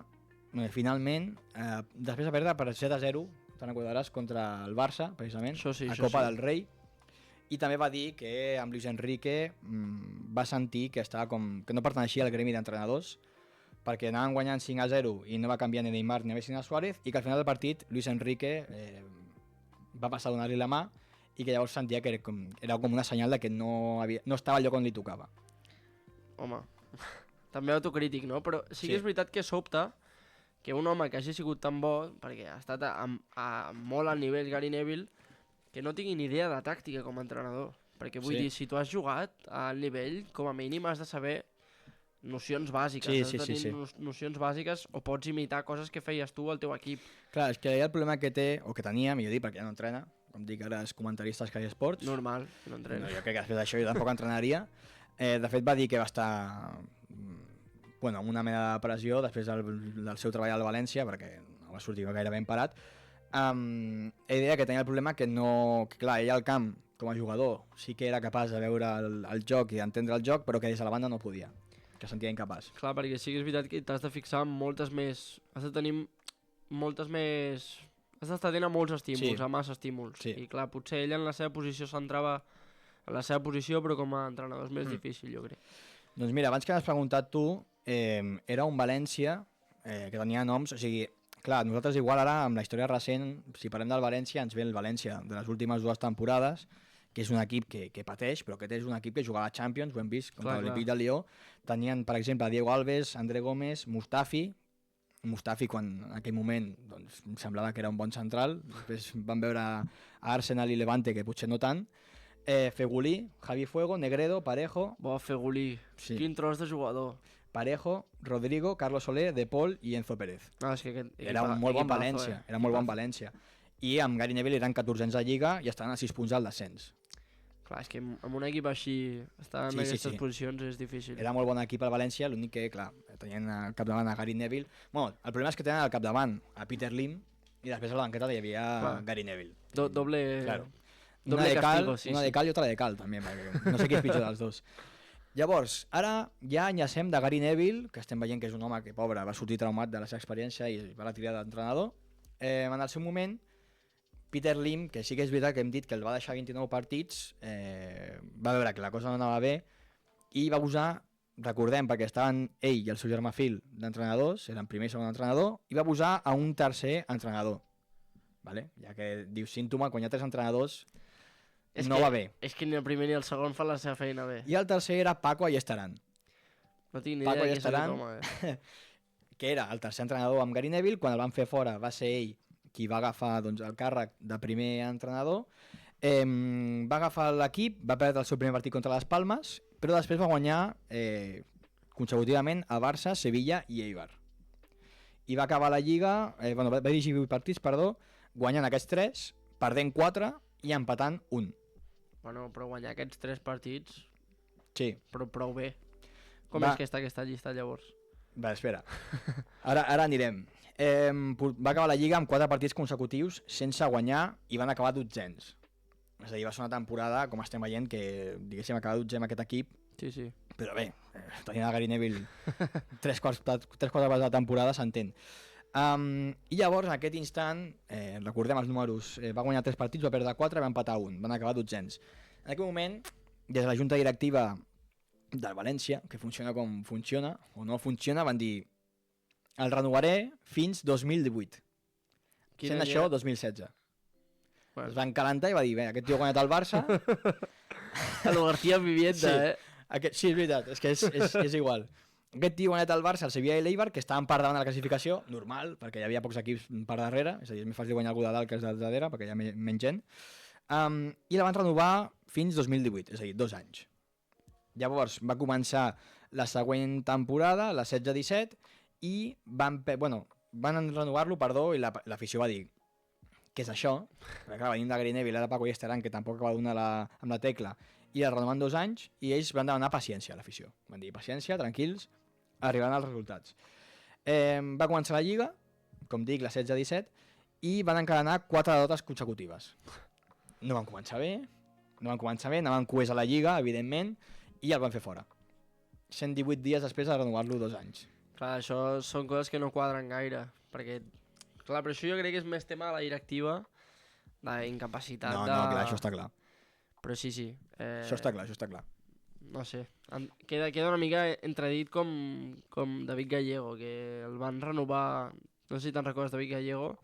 finalment, després de perdre per 7-0, te'n recordaràs, contra el Barça, precisament, Això sí, a això Copa sí. del Rei, i també va dir que amb Luis Enrique va sentir que estava que no perteneixia al gremi d'entrenadors, perquè anaven guanyant 5-0 i no va canviar ni Neymar ni Messi ni Suárez, i que al final del partit Luis Enrique va passar a donar-li la mà i que llavors sentia que era com una senyal de que no estava al lloc on li tocava. Home, també autocrític, no? Però sí que Sí. és veritat que sobta que un home que hagi sigut tan bo, perquè ha estat molt al nivell Gary Neville, que no tingui ni idea de tàctica com a entrenador. Perquè vull Sí. dir, si tu has jugat al nivell, com a mínim has de saber nocions bàsiques. Sí, has sí, de sí, tenir nocions bàsiques o pots imitar coses que feies tu al teu equip. Clar, és que el problema que té, o que tenia, millor dir, perquè ja no entrena, com dic ara és comentarista a Sky Sports, Normal, que no entrena. no, jo crec que després d'això jo tampoc entrenaria. De fet, va dir que va estar amb una mena de pressió després del seu treball al València, perquè no va sortir gaire ben parat. Ell deia que tenia el problema que clar, ell al camp, com a jugador, sí que era capaç de veure el joc i d'entendre el joc, però que des de la banda no podia, que sentia incapaç. Clar, perquè sí que és veritat que t'has de fixar en moltes més... Has de tenir moltes més... Has d'estar atent a molts estímuls, Sí. a massa estímuls. Sí. I clar, potser ell en la seva posició s'entrava en la seva posició, però com a entrenador és més difícil, jo crec. Doncs mira, abans que m'has preguntat tu, era un València que tenia noms, o sigui, clar, nosaltres igual ara, amb la història recent, si parlem del València, ens ve el València de les últimes 2 temporades, que és un equip que pateix, però que és un equip que juga a la Champions, ho hem vist, contra Clar, l'Olímpic de Lió. Tenien, per exemple, Diego Alves, André Gómez, Mustafi, quan en aquell moment doncs, em semblava que era un bon central, després van veure a Arsenal i Levante, que potser no tant, Fegulí, Javi Fuego, Negredo, Parejo, Bo, Fegulí, Sí. quin tros de jugador. Parejo, Rodrigo, Carlos Soler, De Paul i Enzo Pérez. No, és que aquest Era un molt bon equipazo, València, era molt bon València. I amb Gary Neville eren 14anys de Lliga i estaven a 6 punts al descens. Clar, és que amb un equip així, estar en Sí, sí, aquestes sí. posicions és difícil. Era molt bon equip al València, l'únic que, clar, tenien al capdavant a Gary Neville. Bueno, el problema és que tenen al capdavant a Peter Lim i després a la banqueta hi havia Clar. Gary Neville. Doble... Claro. Doble Una de cal, castigo, sí, una sí. de cal i otra de cal, també, perquè no sé qui és pitjor dels dos. Llavors, ara ja enllacem de Gary Neville, que estem veient que és un home que, pobre, va sortir traumat de la seva experiència i va retirar d'entrenador. En el seu moment, Peter Lim, que sí que és veritat que hem dit que el va deixar 29 partits, va veure que la cosa no anava bé i va posar, recordem, perquè estaven ell i el seu germà Phil d'entrenadors, eren primer i segon entrenador, i va posar a un tercer entrenador. Vale? Ja que dius símptoma, quan hi ha 3 entrenadors no va bé. És que ni el primer ni el segon fan la seva feina bé. I el tercer era Paco Ayestarán, No tinc ni Paco idea de qui és aquest Ayestarán. home. que era el tercer entrenador amb Gary Neville. Quan el van fer fora va ser ell qui va agafar doncs, el càrrec de primer entrenador. Va agafar l'equip, va perdre el seu primer partit contra les Palmes, però després va guanyar consecutivament a Barça, Sevilla i Eibar. I va acabar la Lliga, va dirigir 8 partits, guanyant aquests 3, perdent 4 i empatant 1. Bueno, però guanyar aquests 3 partits, Sí. però prou bé. Com Va. és que està aquesta llista, llavors? Va, espera. Ara anirem. Va acabar la Lliga amb 4 partits consecutius sense guanyar i van acabar 12ens. És a dir, va ser una temporada, com estem veient, que diguéssim acabar 12 amb aquest equip, Sí, sí. però bé, tenint a Gary Neville 3/4 parts de la temporada s'entén. I llavors, en aquest instant, recordem els números, va guanyar 3 partits, va perdre 4, va empatar 1, van acabar 12ens. En aquell moment, des de la junta directiva del València, que funciona com funciona, o no funciona, van dir el renovaré fins 2018. Sent això, 2016. Bueno. Es van calentar i va dir, bé, aquest tio ha guanyat el Barça. El García Vivienda, Sí. Sí, és veritat, és que és igual. Aquest tio ha guanyat el Barça, el Sevilla i l'Eibar, que estaven per davant de la classificació, normal, perquè hi havia pocs equips per darrere, és a dir, és més fàcil guanyar algú de dalt que els de darrere, perquè hi ha menys gent. I la van renovar fins 2018, és a dir, 2 anys. Llavors va començar la següent temporada, la 16-17, i van renovar-lo, i l'afició va dir què és això? Perquè clar, venim de Gary Neville, ara Paco Llesterán, que tampoc acaba de donar amb la tecla, i el renovant 2 anys, i ells van demanar paciència a l'afició. Van dir, paciència, tranquils, arribaran els resultats. Va començar la Lliga, com dic, la 16-17, i van encadenar 4 derrotes consecutives. No van començar bé, anaven coers a la Lliga, evidentment, i el van fer fora. 118 dies després de renovar-lo 2 anys. Clar, això són coses que no quadren gaire, perquè... Clar, però això jo crec que és més tema de la directiva, d'incapacitat No, de... clar, això està clar. Però sí. Això està clar. No sé, queda una mica entredit com David Gallego, que el van renovar, no sé si te'n recordes David Gallego,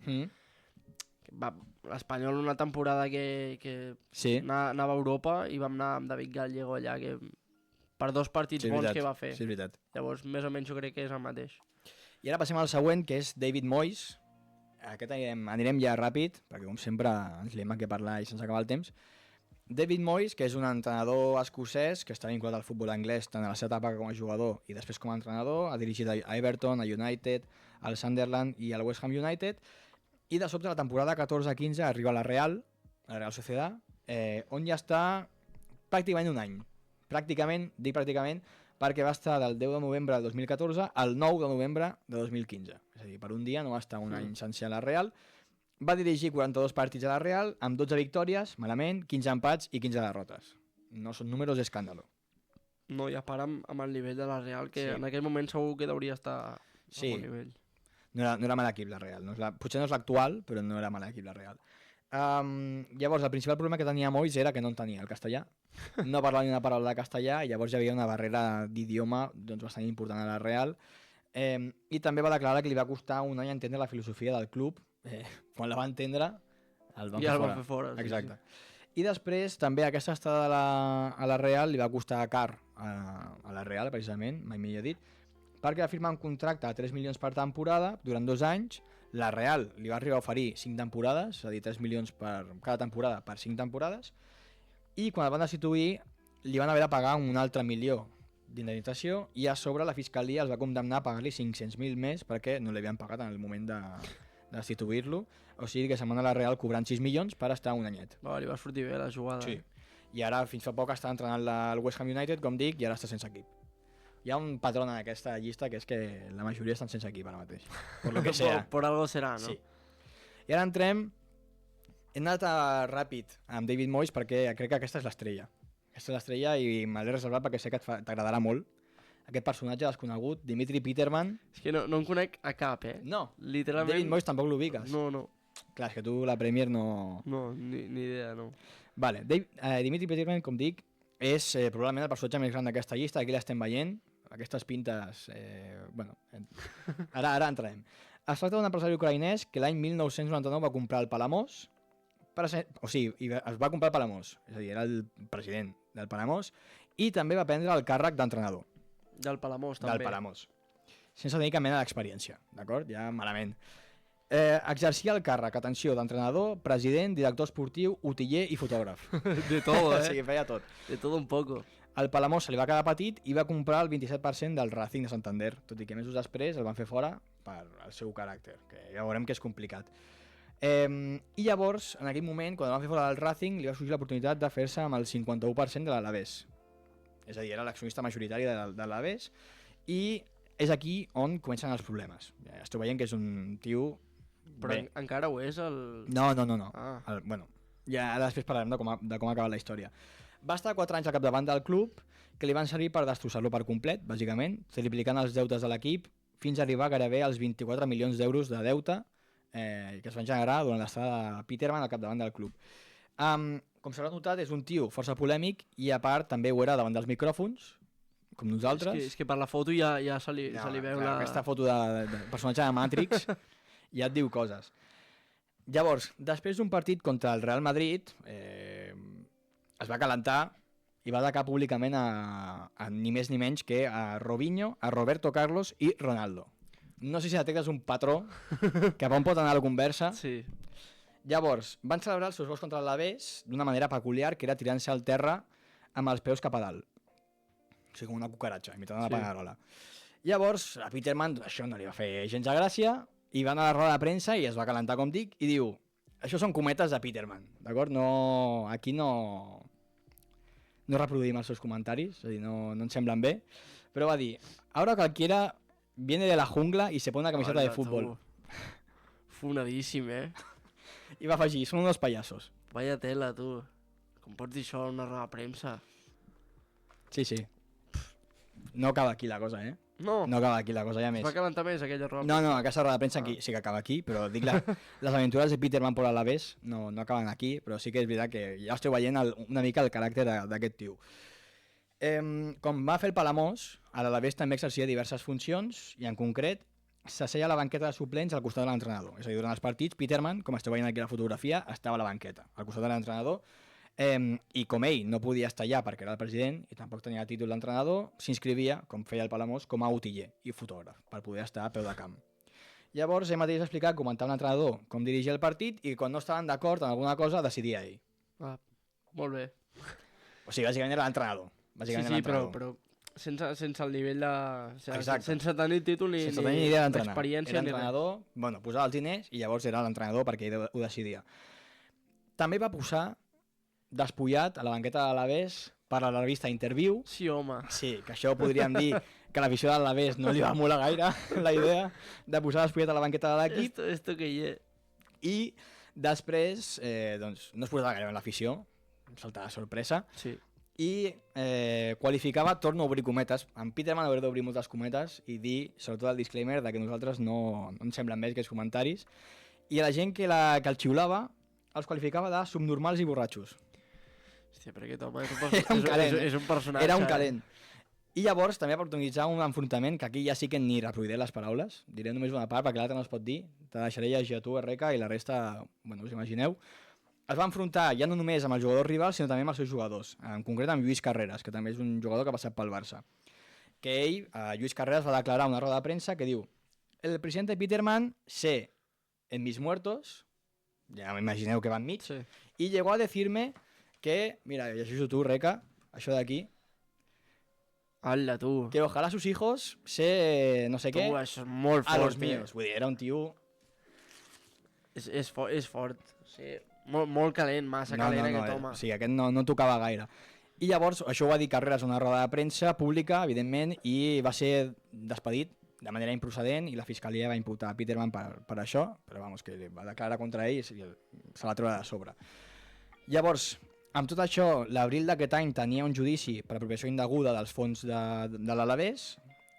l'Espanyol una temporada que Sí. anava a Europa i vam anar amb David Gallego allà, que per 2 partits bons que va fer. Sí, és veritat. Llavors, més o menys jo crec que és el mateix. I ara passem al següent, que és David Moyes. Aquest anirem ja ràpid, perquè com sempre ens liem a què parlar i sense acabar el temps. David Moyes, que és un entrenador escocès que està vinculat al futbol anglès tant a la seva etapa com a jugador i després com a entrenador, ha dirigit a Everton, a United, al Sunderland i al West Ham United, i de sobte la temporada 14-15 arriba a la Real Sociedad, on ja està pràcticament un any. Dic pràcticament, perquè va estar del 10 de novembre del 2014 al 9 de novembre de 2015. És a dir, per un dia no va estar un any sencer a la Real. Va dirigir 42 partits a la Real, amb 12 victòries, malament, 15 empats i 15 derrotes. No són números d'escàndalo. No, i a part amb el nivell de la Real, que Sí. en aquell moment segur que hauria estar a Sí. bon nivell. No era mal equip la Real. Potser no és l'actual, però no era mal equip la Real. Llavors, el principal problema que tenia Moyes era que no entenia el castellà. No parlava ni una paraula de castellà, i llavors hi havia una barrera d'idioma bastant important a la Real. I també va declarar que li va costar un any entendre la filosofia del club. Quan la va entendre, el van fer fora. Exacte. I després, també, aquesta estada a la Real li va costar car a la Real, precisament, mai millor dit, perquè va firmar un contracte de 3 milions per temporada durant 2 anys. La Real li va arribar a oferir 5 temporades, és a dir, 3 milions per cada temporada per 5 temporades, i quan el van destituir li van haver de pagar un altre milió d'indemnització, i a sobre la Fiscalia els va condemnar a pagar-li 500.000 més perquè no li havien pagat en el moment de destituir-lo. O sigui que se'n va anar a la Real cobrant 6 milions per estar un anyet. Li va sortir bé la jugada. Sí. I ara, fins fa poc, està entrenant el West Ham United, com dic, i ara està sense equip. Hi ha un patró en aquesta llista, que és que la majoria estan sense equip ara mateix. Per lo que sea. Por algo serà, no? Sí. I ara entrem... Hem anat ràpid amb David Moyes perquè crec que aquesta és l'estrella. Aquesta és l'estrella i me l'he reservat perquè sé que t'agradarà molt. Aquest personatge desconegut, Dimitri Peterman. És que no en conec a cap, No, literalment... David Moyes tampoc l'ubiques. No. Clar, és que tu la Premier no... No, ni idea, no. Vale, Dimitri Peterman, com dic, és probablement el personatge més gran d'aquesta llista. Aquí l'estem veient, aquestes pintes... Bueno, ara entrarem. Es tracta d'un empresari ucraïnès que l'any 1999 va comprar el Palamós, o sigui, es va comprar el Palamós, és a dir, era el president del Palamós, i també va prendre el càrrec d'entrenador. Del Palamós, també. Del Palamós. Sense tenir cap mena d'experiència, d'acord? Ja malament. Exercia el càrrec, atenció, d'entrenador, president, director esportiu, utiller i fotògraf. De todo, O sigui, feia tot. De todo un poco. El Palamós se li va quedar petit i va comprar el 27% del Racing de Santander, tot i que mesos després el van fer fora per el seu caràcter, que ja veurem que és complicat. I llavors, en aquell moment, quan el van fer fora del Racing, li va sorgir l'oportunitat de fer-se amb el 51% de l'Alavés. És a dir, era l'accionista majoritari de l'Alavés, i és aquí on comencen els problemes. Ja esteu veient que és un tio... Però encara ho és el... No. Ah. Bueno, ja després parlarem de com ha acabat la història. Va estar 4 anys al capdavant del club, que li van servir per destrossar-lo per complet, bàsicament, triplicant els deutes de l'equip, fins a arribar gairebé als 24 milions d'euros de deute que es van generar durant l'estada de Peterman al capdavant del club. Com s'haurà notat, és un tio força polèmic i a part també ho era davant dels micròfons, com nosaltres. És que per la foto ja se li veu clar, aquesta foto de personatge de Matrix ja et diu coses. Llavors, després d'un partit contra el Real Madrid, es va calentar i va atacar públicament a ni més ni menys que a Robinho, a Roberto Carlos i Ronaldo. No sé si detectes un patró cap on pot anar la conversa. Sí. Llavors, van celebrar els seus gols contra l'Alavés d'una manera peculiar, que era tirant-se al terra amb els peus cap a dalt. O sigui, com una cucaratxa, imitant una panerola. Llavors, a Peterman això no li va fer gens de gràcia i va anar a la roda de premsa i es va calentar, com dic, i diu Això són cometes de Peterman, d'acord? No, aquí no reproduïm els seus comentaris, és a dir, no ens semblen bé, però va dir, ahora cualquiera viene de la jungla y se pone una camiseta de fútbol. Funadíssim, I va afegir, són unos payasos. Vaya tela, tu. Com pots dir això a una roda de premsa? Sí, sí. No acaba aquí la cosa, No, No acaba aquí la cosa, ja es més. va calentar més aquella roda de No, premsa. aquesta roda de premsa aquí, sí que acaba aquí, però dic, les aventures de Peterman por l'Alavés no acaben aquí, però sí que és veritat que ja esteu veient una mica el caràcter d'aquest tio. Com va fer el Palamós, a l'Alavés també exercia diverses funcions i en concret s'asseia a la banqueta de suplents al costat de l'entrenador. És a dir, durant els partits, Peterman, com esteu veient aquí a la fotografia, estava a la banqueta, al costat de l'entrenador, i com ell no podia estar allà perquè era el president i tampoc tenia títol d'entrenador, s'inscrivia, com feia el Palamós, com a utiller i fotògraf, per poder estar a peu de camp. Llavors, ell mateix explicava, comentava a l'entrenador com dirigia el partit i quan no estaven d'acord en alguna cosa, decidia ell. Ah, molt bé. O sigui, bàsicament era l'entrenador. Sí, però sense el nivell de... Exacte. Sense tenir títol ni Sense tenir ni idea d'entrenar. experiència Era ni res. l'entrenador, bueno, posava els diners i llavors era l'entrenador perquè ell ho decidia. També va posar despullat a la banqueta de l'Alavés per a la revista Interview. Sí, home. Sí, que això podríem dir que a la visió de l'Alavés no li va molar gaire la idea de posar despullat a la banqueta de l'equip. Esto que hi és. I després, doncs, no es posava gaire en l'afició, saltava sorpresa, Sí. i qualificava, torno a obrir cometes, en Peterman hauré d'obrir moltes cometes i dir, sobretot el disclaimer, de que nosaltres no ens semblen més que els comentaris, i a la gent que el xiulava els qualificava de subnormals i borratxos. Hòstia, però aquest home Era un calent, és un personatge. Era un calent. I llavors també va protagonitzar un enfrontament que aquí ja sí que ni reproduiré les paraules, diré només una part perquè l'altra no es pot dir, te deixaré llegir a tu, Reca, i la resta, bueno, us imagineu. Es va enfrontar ja no només amb el jugador rival, sinó també amb els seus jugadors, en concret amb Lluís Carreras, que també és un jugador que ha passat pel Barça. Que ell, Lluís Carreras, va declarar una roda de premsa que diu: el presidente Peterman sé en mis muertos, ja m'imagineu que va enmig, Sí. y llegó a decirme que, mira, llegeixo tu, Reca, això d'aquí, Hola, tu. que ojalá sus hijos se, no sé Tu, què, això és molt a fort. los míos. Vull dir, era un tio... És fort. Sí. Molt calent, massa calent aquest home. O sigui, aquest no tocava gaire. I llavors, això ho va dir Carreras a una roda de premsa pública, evidentment, i va ser despedit de manera improcedent i la fiscalia va imputar a Peterman per això, però vamos, que va declarar contra ell i se la troba de sobre. Llavors, amb tot això, l'abril d'aquest any tenia un judici per apropiació indeguda dels fons de l'Alavés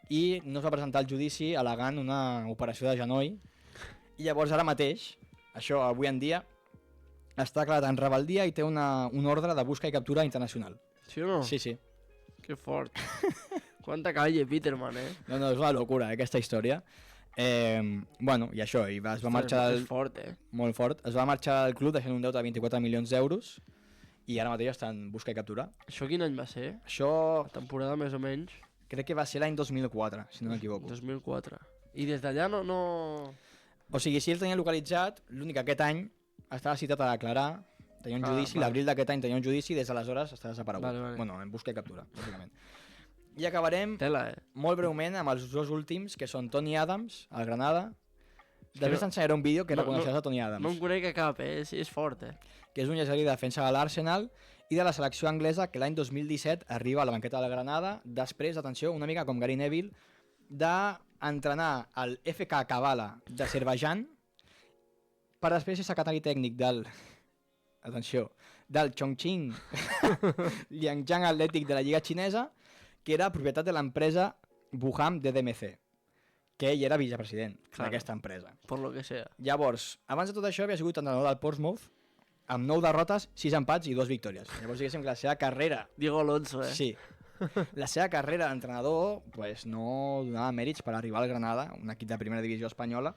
i no es va presentar el judici al·legant una operació de genoll. I llavors, ara mateix, això avui en dia, està declarat en rebeldia i té un ordre de busca i captura internacional. Sí o no? Sí, sí. Que fort. Quanta calle, Peterman, No, és una locura, aquesta història. Bueno, i això, i es va marxar... És fort, Molt fort. Es va marxar del club deixant un deute de 24 milions d'euros i ara mateix està en busca i captura. Això quin any va ser? Això La temporada més o menys? crec que va ser l'any 2004, si no m'equivoco. 2004. I des d'allà no... O sigui, si el tenia localitzat, l'únic que aquest any estava citat a declarar, tenia un judici, vale. l'abril d'aquest any tenia un judici i des d'aleshores està desaparegut. Vale. Bueno, en busca i captura, bàsicament. I acabarem Tela, molt breument amb els dos últims, que són Tony Adams, al Granada. que Després no- t'ensenyaré un vídeo que no- reconeixeràs a Tony Adams, No en conec a cap, és fort, que és un llançador de defensa de l'Arsenal i de la selecció anglesa que l'any 2017 arriba a la banqueta de la Granada després, atenció, una mica com Gary Neville, d'entrenar al FK Kavala d'Azerbaijan per després ser secretari tècnic del Chongqing Liangjiang Athletic de la Lliga Xinesa, que era propietat de l'empresa Wuhan DDMC, que ell era vicepresident d'aquesta empresa. per lo que sea. Llavors, abans de tot això havia sigut entrenador del Portsmouth amb 9 derrotes, 6 empats i 2 victòries. Llavors diguéssim que la seva carrera... Diego Alonso, Sí. La seva carrera d'entrenador pues, no donava mèrits per arribar al Granada, un equip de primera divisió espanyola,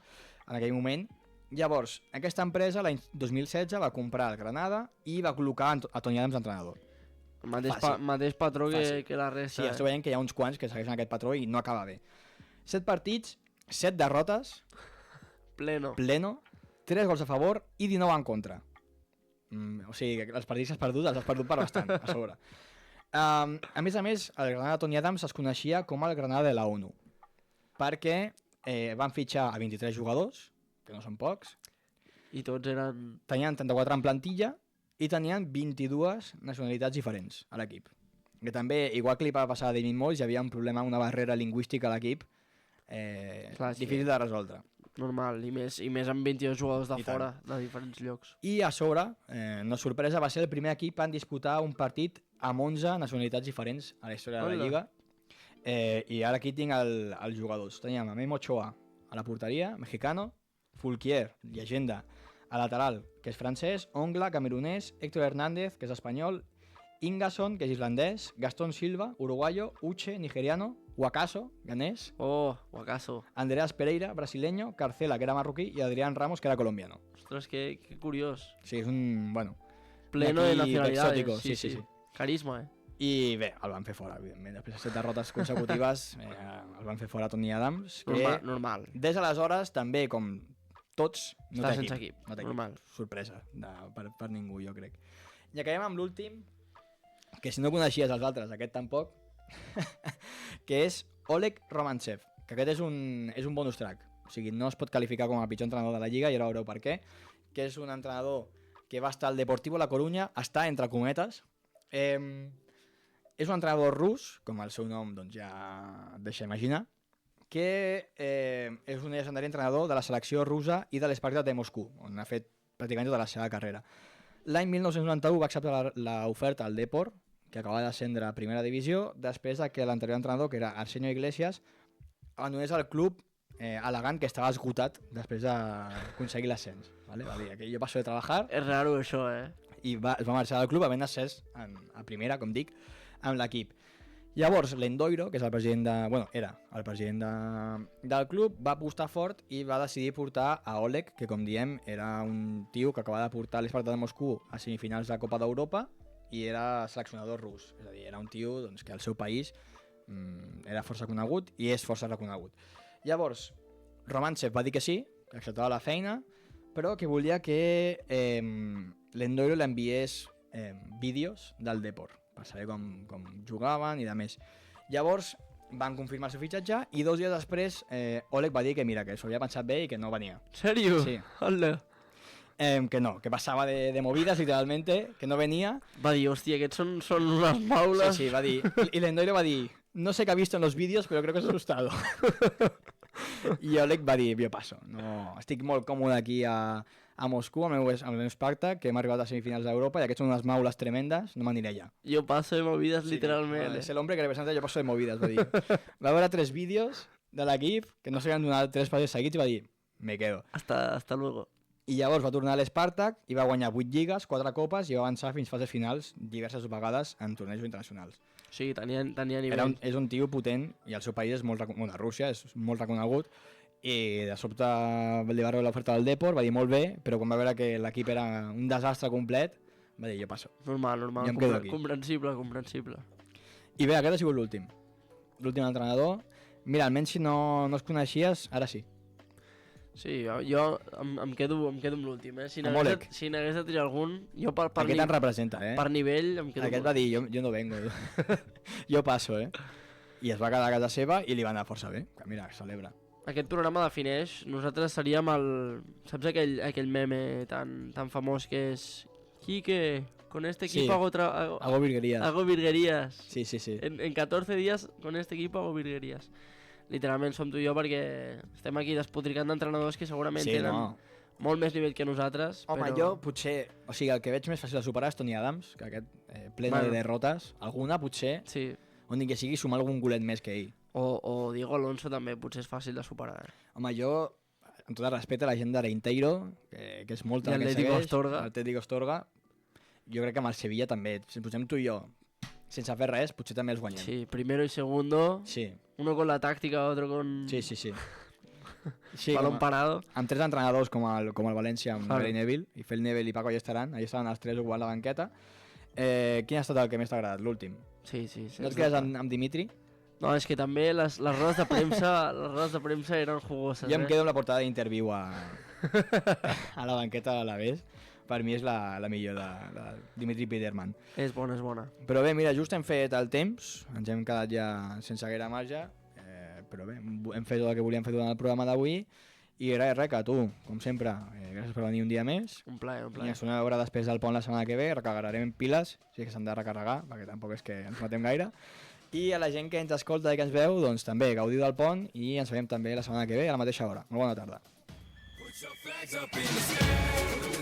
en aquell moment. Llavors, aquesta empresa, l'any 2016, va comprar el Granada i va col·locar a Tony Adams d'entrenador. El mateix, Fàcil. mateix patró Fàcil. que la resta. Sí, esteu veient que hi ha uns quants que segueixen aquest patró i no acaba bé. 7 partits, 7 derrotes, Pleno. pleno, 3 gols a favor i 19 en contra. O sigui, que els partits que has perdut, els has perdut per bastant, a sobre. A més, el Granada de Tony Adams es coneixia com el Granada de la ONU, perquè van fitxar a 23 jugadors, que no són pocs, I tots eren... Tenien 34 en plantilla i tenien 22 nacionalitats diferents a l'equip. Que també, igual que li va passar a David Moyes, hi havia un problema, una barrera lingüística a l'equip difícil de resoldre. Normal, i més amb 22 jugadors de I fora, de diferents llocs. I a sobre, no sorpresa, va ser el primer equip en disputar un partit amb 11 nacionalitats diferents a la història de la Lliga. I ara aquí tinc els jugadors. Teníem a Memo Ochoa a la porteria, mexicano, Fulquier, llegenda, a lateral, que és francès, Ongla, camerunès, Héctor Hernández, que és espanyol, Ingason, que és islandès, Gastón Silva, uruguayo, Uche, nigeriano, Wakaso, ganès, Wakaso. Andreas Pereira, brasileño, Carcela, que era marroquí, i Adrián Ramos, que era colombiano. Ostres, que curiós. Sí, és un, bueno... Pleno de nacionalidades. Exótico, sí. Carisma, I bé, el van fer fora, evidentment. Després de 7 derrotes consecutives, el van fer fora Tony Adams, que normal. des d'aleshores també, com tots, no Està té sense equip. equip, normal. Sorpresa per ningú, jo crec. I acabem amb l'últim, que si no coneixies els altres, aquest tampoc, que és Oleg Romantsev, que aquest és un bonus track. O sigui, no es pot qualificar com a pitjor entrenador de la Lliga, i ara veureu per què, que és un entrenador que va estar al Deportivo La Coruña, està entre cometes. És un entrenador rus, com el seu nom doncs, ja et deixa imaginar, que és un llegendari entrenador de la selecció russa i de l'Spartak de Moscou, on ha fet pràcticament tota la seva carrera. L'any 1991 va acceptar l'oferta al Depor, que acabava d'ascendre a primera divisió, després que l'anterior entrenador, que era Arsenio Iglesias, abandonés el club al·legant que estava esgotat després d'aconseguir l'ascens. ¿Vale? Va dir, que jo passo de treballar... És raro això, I es va marxar del club havent ascès a primera, com dic, amb l'equip. Llavors, l'Endoiro, que és el president era el president del club, va apostar fort i va decidir portar a Oleg, que com diem era un tio que acabava de portar l'Spartak de Moscou a semifinals de la Copa d'Europa i era seleccionador rus. És a dir, era un tio doncs, que al seu país era força conegut i és força reconegut. Llavors, Romantsev va dir que sí, que acceptava la feina, però que volia que l'Endoiro l'enviés vídeos del Depor per saber com jugaven i de més. Llavors van confirmar el seu fitxatge i 2 dies després Oleg va dir que mira, que s'ho havia pensat bé i que no venia. Sèrio? Sí. Hola. Que no, que passava de movides literalmente, que no venia. Va dir, hòstia, aquests són unes maules. Sí, va dir. I l'Endoiro va dir, no sé qué ha visto en los vídeos, pero creo que es asustado. I Oleg va dir, jo passo, no, estic molt còmode aquí a Moscou, amb el meu Spartak, que hem arribat a semifinals d'Europa, i aquests són unes maules tremendes, no m'aniré allà. Jo passo de movides, sí, literalment. És l'home que representa jo passo de movides, va dir. Va veure 3 vídeos de l'equip, que no s'havien donat 3 passes seguits, i va dir, me quedo. Hasta luego. I llavors va tornar a l'Spartak i va guanyar 8 lligues, 4 copes i va avançar fins fases finals diverses vegades en tornejos internacionals. Sí, tenia nivell. És un tio potent i el seu país és molt reconegut, a Rússia és molt reconegut, i de sobte li va rebre l'oferta del Depor, va dir molt bé, però quan va veure que l'equip era un desastre complet, va dir jo passo. Normal, I em quedo aquí. Comprensible. I bé, aquest ha sigut l'últim entrenador. Mira, almenys si no es coneixies, ara sí. Sí, jo em quedo amb l'últim, Si n'hagués de triar algun, jo per aquest em representa, per nivell em quedo aquest va dir, jo no vengo, jo passo, I es va quedar a casa seva i li va anar força bé, que mira, celebra. Aquest programa defineix, nosaltres seríem saps aquell meme tan famós que és Quique, con este equipo hago virguerías. Hago virguerías. Sí. En 14 días con este equipo hago virguerías. Literalment som tu i jo perquè estem aquí despotricant d'entrenadors que segurament tenen molt més nivell que nosaltres. Home, jo potser, o sigui, el que veig més fàcil de superar és Tony Adams, que aquest pleno de derrotes, alguna potser, on ni que sigui sumar algun golet més que ell. O Diego Alonso també potser és fàcil de superar. Home, jo, amb tot el respecte a la gent d'Arenteiro, que és molta la que segueix, l'Atlético Astorga, jo crec que amb el Sevilla també, si posem tu i jo, sense fer res, potser també els guanyem. Sí, primero y segundo, uno con la táctica, otro con... Sí, balón parado. Amb 3 entrenadors com el València, amb Gary Neville, i Phil Neville i Paco allà estaran els 3 jugant a la banqueta. Quin ha estat el que més t'ha agradat, l'últim? Sí. No et quedes amb Dimitri? No, és que també les rodes de premsa eren jugoses. Jo em quedo amb la portada d'interviu a la banqueta de l'Alavés. Per mi és la millor de Dimitri Peterman. És bona. Però bé, mira, just hem fet el temps, ens hem quedat ja sense gaire marge, però bé, hem fet el que volíem fer durant el programa d'avui I res, que tu, com sempre, gràcies per venir un dia més. Un plaer, un I plaer. ens tornem a veure després del pont la setmana que ve, recarregarem piles, sí que s'han de recarregar, perquè tampoc és que ens matem gaire. I a la gent que ens escolta i que ens veu, doncs també gaudiu del pont i ens veiem també la setmana que ve a la mateixa hora. Molt bona tarda. Put your flags up in the sky.